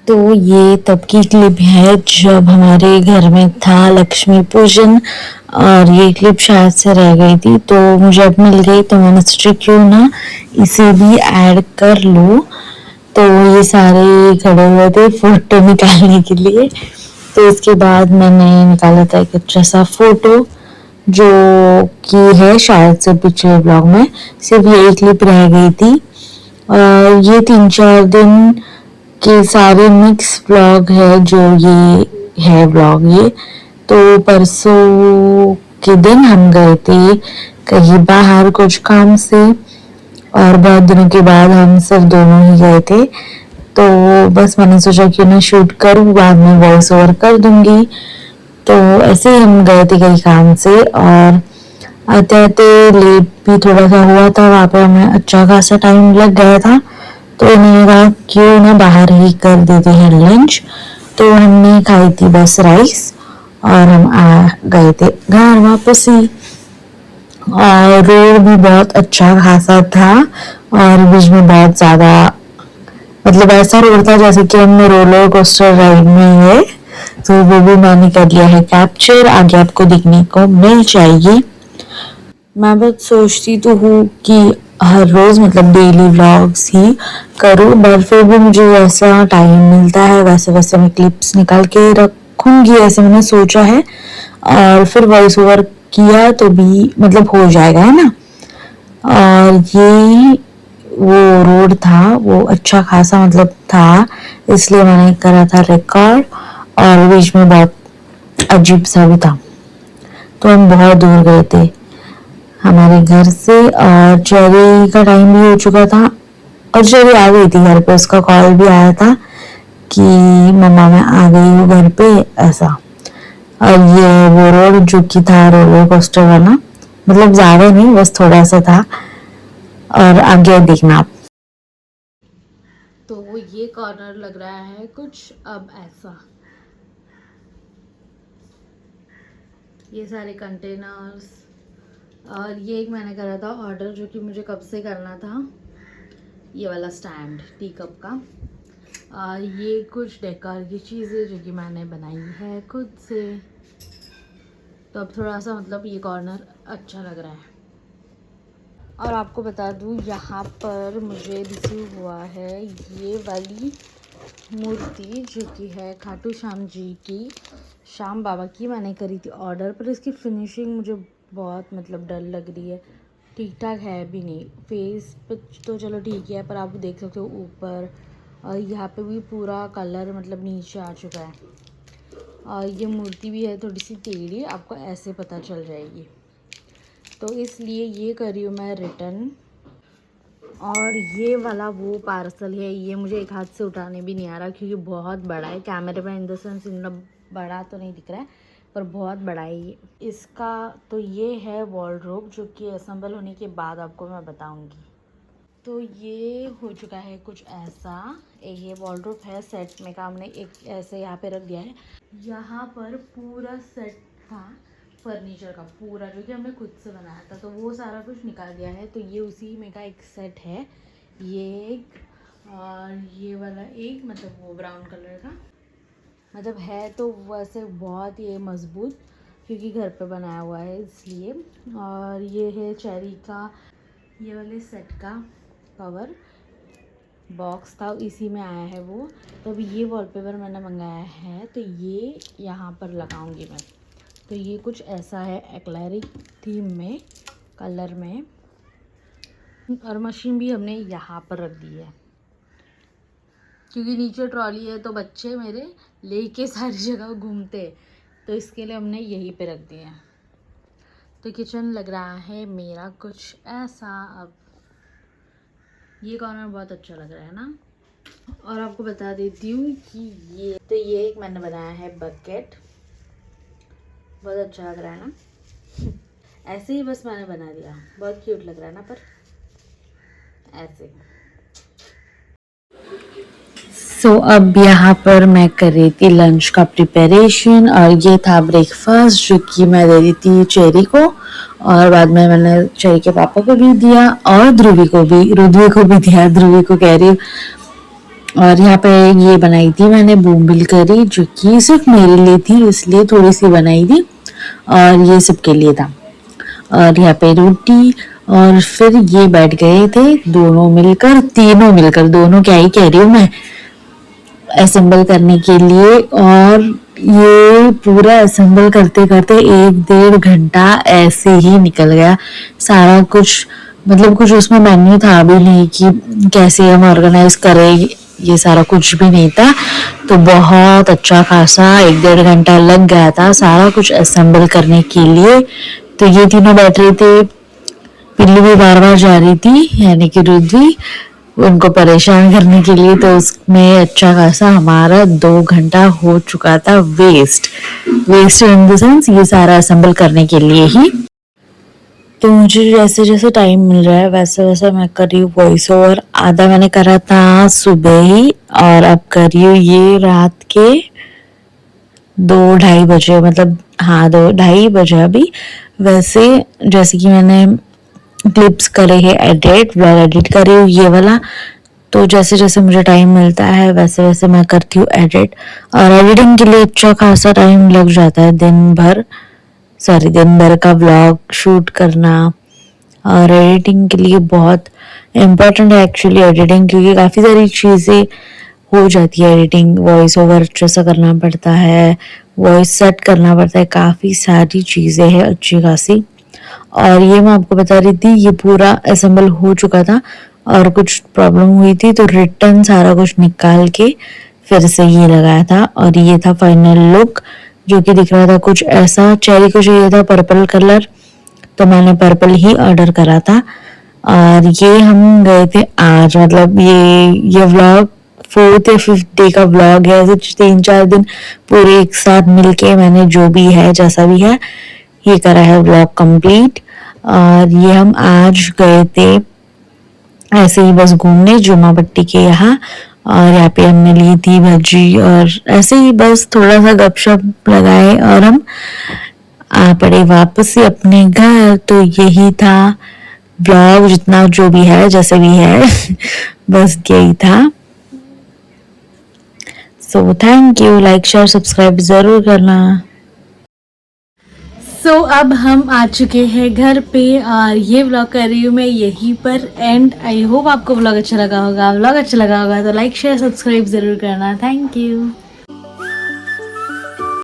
तो ये तब की क्लिप है जब हमारे घर में था लक्ष्मी पूजन और ये क्लिप शायद से रह गई थी तो मुझे अब मिल गई तो मैंने सोचा क्यों ना इसे भी ऐड कर लूँ। तो ये सारे खड़े हुए थे फोटो निकालने के लिए। तो इसके बाद मैंने निकाला था एक अच्छा सा फोटो जो कि है शायद से पिछले ब्लॉग में, सिर्फ ये क्लिप रह गई थी। ये 3-4 दिन के सारे मिक्स व्लॉग है जो ये है व्लॉग ये। तो परसों के दिन हम गए थे कहीं बाहर कुछ काम से और बहुत दिनों के बाद हम सिर्फ दोनों ही गए थे। तो बस मैंने सोचा क्यों ना शूट करूँ, बाद में वॉइस ओवर कर दूंगी। तो ऐसे ही हम गए थे कहीं काम से और आते आते लेट भी थोड़ा सा हुआ था, वहाँ पे हमें अच्छा खासा टाइम लग गया था। तो उन्होंने कहा क्यों ना बाहर ही कर देते हैं लंच। तो हमने खाई थी बस राइस और हम आ गए थे घर वापस ही। और रोड भी बहुत अच्छा खासा था और बीच में बहुत ज्यादा मतलब ऐसा रोड था जैसे कि हमने रोलर कोस्टर राइड में है। तो वो भी मैंने कर लिया है कैप्चर, आगे आपको दिखने को मिल जाएगी। मैं बस सोचती तो हूँ कि हर रोज मतलब डेली व्लॉग्स ही करूँ, बट फिर भी मुझे वैसा टाइम मिलता है वैसे वैसे मैं क्लिप्स निकाल के रखूंगी ऐसे मैंने सोचा है। और फिर वॉइस ओवर किया तो भी मतलब हो जाएगा, है ना। और ये वो रोड था वो अच्छा खासा मतलब था, इसलिए मैंने करा था रिकॉर्ड। और बीच में बहुत अजीब सा भी था। तो हम बहुत दूर गए थे हमारे घर से और चेरी का टाइम भी हो चुका था और चेरी आ गई थी घर पे, उसका कॉल भी आया था कि मम्मा मैं आ गई हूँ घर पे ऐसा। और ये वो रोड जो कि था रोलर कोस्टर वाला, मतलब ज्यादा नहीं बस थोड़ा सा था। और आगे देखना आप। तो ये कॉर्नर लग रहा है कुछ अब ऐसा, ये सारे कंटेनर्स। और ये एक मैंने करा था ऑर्डर जो कि मुझे कब से करना था, ये वाला स्टैंड टी कप का। ये कुछ डेकोर की चीज़ें जो कि मैंने बनाई है खुद से। तो अब थोड़ा सा मतलब ये कॉर्नर अच्छा लग रहा है। और आपको बता दूँ यहाँ पर मुझे रिसीव हुआ है ये वाली मूर्ति जो कि है खाटू श्याम जी की, श्याम बाबा की। मैंने करी थी ऑर्डर पर इसकी फिनिशिंग मुझे बहुत मतलब डल लग रही है, ठीक ठाक है भी नहीं। फेस पे तो चलो ठीक है पर आप देख सकते हो ऊपर और यहाँ पे भी पूरा कलर मतलब नीचे आ चुका है। और ये मूर्ति भी है थोड़ी सी टेढ़ी, आपको ऐसे पता चल जाएगी। तो इसलिए ये करी हूँ मैं रिटर्न। और ये वाला वो पार्सल है, ये मुझे एक हाथ से उठाने भी नहीं आ रहा क्योंकि बहुत बड़ा है। कैमरे में इन द सेंस इतना बड़ा तो नहीं दिख रहा है पर बहुत बड़ा है ये इसका। तो ये है वॉर्डरोब जो कि असेंबल होने के बाद आपको मैं बताऊंगी। तो ये हो चुका है कुछ ऐसा, ये वॉर्डरोब है सेट में का, हमने एक ऐसे यहाँ पे रख दिया है। यहाँ पर पूरा सेट था फर्नीचर का पूरा जो कि हमने खुद से बनाया था, तो वो सारा कुछ निकाल दिया है। तो ये उसी में का एक सेट है, ये एक और ये वाला एक, मतलब वो ब्राउन कलर का मतलब है। तो वैसे बहुत ही मज़बूत क्योंकि घर पे बनाया हुआ है इसलिए। और ये है चेरी का ये वाले सेट का कवर बॉक्स था, इसी में आया है वो। तो अभी ये वॉलपेपर मैंने मंगाया है तो ये यहाँ पर लगाऊंगी मैं। तो ये कुछ ऐसा है एक्लैरिक थीम में कलर में। और मशीन भी हमने यहाँ पर रख दी है क्योंकि नीचे ट्रॉली है तो बच्चे मेरे लेके सारी जगह घूमते, तो इसके लिए हमने यहीं पे रख दिया है। तो किचन लग रहा है मेरा कुछ ऐसा। अब ये कॉर्नर बहुत अच्छा लग रहा है ना। और आपको बता देती हूँ कि ये एक मैंने बनाया है बकेट, बहुत अच्छा लग रहा है ना। ऐसे ही बस मैंने बना दिया, बहुत क्यूट लग रहा है ना। पर ऐसे अब यहाँ पर मैं कर रही थी लंच का प्रिपरेशन और ये था ब्रेकफास्ट जो कि मैं दे दी थी चेरी को और बाद में मैंने चेरी के पापा को भी दिया और ध्रुवी को भी दिया, ध्रुवी को कह रही हूँ। और यहाँ पे ये बनाई थी मैंने बोम्बिल करी, जो कि सिर्फ मेरे लिए थी, इसलिए थोड़ी सी बनाई थी, और ये सबके लिए था। और यहाँ पे रोटी, और फिर ये बैठ गए थे दोनों मिलकर, तीनों मिलकर, दोनों क्या ही कह रही हूँ मैं, असेंबल करने के लिए। और ये पूरा असेंबल करते करते 1-1.5 घंटा ऐसे ही निकल गया। सारा कुछ, मतलब कुछ उसमें मेन्यू था भी नहीं कि कैसे हम ऑर्गेनाइज करें, ये सारा कुछ भी नहीं था। तो बहुत अच्छा खासा 1-1.5 घंटा लग गया था सारा कुछ असेंबल करने के लिए। तो ये तीनों बैठ रहे थे, पिल्लू भी बार बार जा रही थी, यानी कि रुद्वी, उनको परेशान करने के लिए। तो उसमें अच्छा खासा हमारा 2 घंटा हो चुका था वेस्ट इन द सेंस, ये सारा असेंबल करने के लिए ही। तो मुझे जैसे जैसे टाइम मिल रहा है वैसे वैसे मैं कर रही हूँ वॉइस ओवर। आधा मैंने करा था सुबह ही, और अब कर रही हूँ ये रात के 2-2:30 बजे, मतलब हाँ 2-2:30 बजे अभी। वैसे जैसे कि मैंने क्लिप्स करे हैं एडिट, व्लॉग एडिट कर रही हूँ ये वाला। तो जैसे जैसे मुझे टाइम मिलता है वैसे वैसे मैं करती हूँ एडिट, और एडिटिंग के लिए अच्छा खासा टाइम लग जाता है, दिन भर का व्लॉग शूट करना। और एडिटिंग के लिए बहुत इम्पोर्टेंट है एक्चुअली एडिटिंग, क्योंकि काफ़ी सारी चीज़ें हो जाती है एडिटिंग, वॉइस ओवर अच्छे से करना पड़ता है, वॉइस सेट करना पड़ता है, काफ़ी सारी चीज़ें हैं अच्छी खासी। और ये मैं आपको बता रही थी, ये पूरा असेंबल हो चुका था और कुछ प्रॉब्लम हुई थी, तो रिटर्न सारा कुछ निकाल के फिर से ये लगाया था। और ये था फाइनल लुक, जो कि दिख रहा था कुछ ऐसा। चेरी को चाहिए था पर्पल कलर, तो मैंने पर्पल ही ऑर्डर करा था। और ये हम गए थे आज, मतलब ये व्लॉग 4th या 5th डे का व्लॉग है। ऐसे 3-4 दिन पूरे एक साथ मिलके मैंने जो भी है जैसा भी है ये करा है व्लॉग कंप्लीट। और ये हम आज गए थे ऐसे ही बस घूमने जुमा पट्टी के यहाँ, और यहाँ पे हमने ली थी भजी, और ऐसे ही बस थोड़ा सा गपशप लगाए और हम आ पड़े वापस से अपने घर। तो यही था ब्लॉग, जितना जो भी है जैसे भी है बस यही था। So thank you, like share subscribe जरूर करना। सो अब हम आ चुके हैं घर पे, और ये व्लॉग कर रही हूँ मैं यहीं पर एंड। आई होप आपको व्लॉग अच्छा लगा होगा। व्लॉग अच्छा लगा होगा तो लाइक शेयर सब्सक्राइब ज़रूर करना। Thank you.